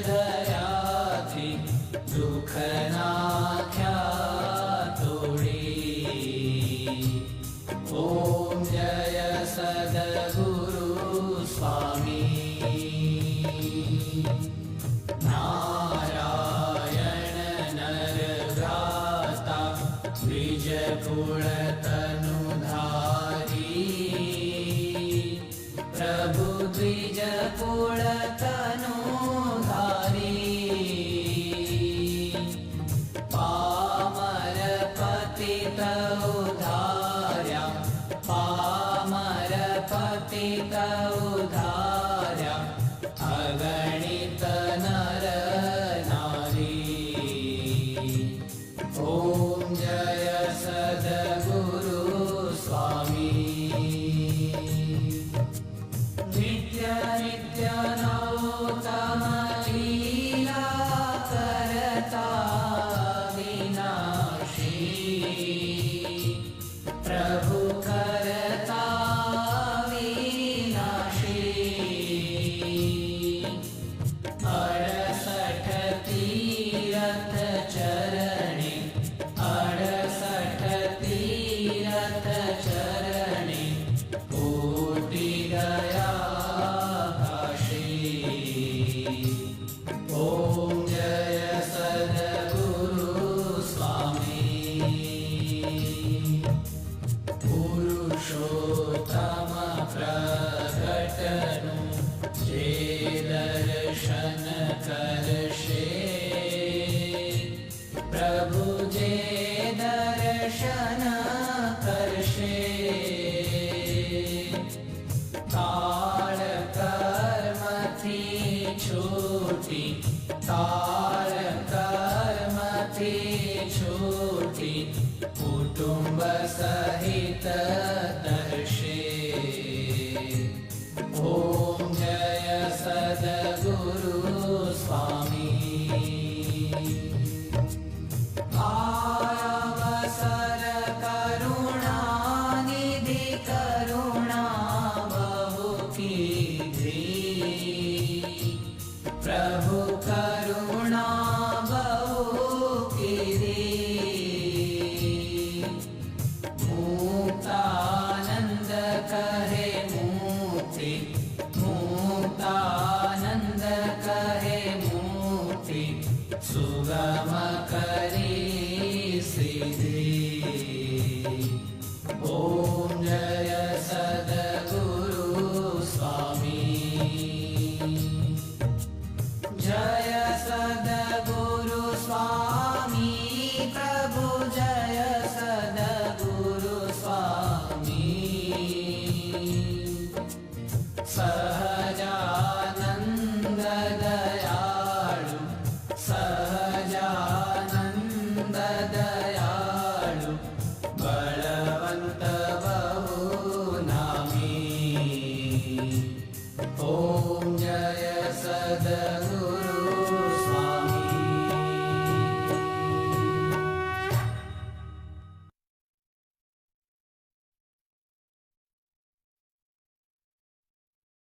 ધર્યાથી દુઃખ નાખ્યા તોડી. ઓમ જય સદગુરુ સ્વામી. નારાયણ નરવ્રાતા દ્વિજકુળ તનુધારી. પ્રભુ દ્વિજકુળ તનુધારી. પામર પતિત ઉધાર્યા. પામર પતિત ઉધાર્યા. અગણિત નર નારી. ઓમ જય સદગુરુ સ્વામી. નિત્ય નિત્ય નૌતમ લીલા કરતા વિનાશી. પ્રભુ કરતા વિનાશી. 68 તીરથ ચરણે. 68 તીરથ ચરણે. કોટી ગયા કાશી. ઓમ જય સદગુરુ સ્વામી. પુરુષોત્તમ પ્રગટનું જે દર્શન કરશે. પ્રભુ જે દર્શન કરશે. કાળ કર્મથી છૂટી. કાળ કર્મથી છૂટી. કુટુંબ સહિત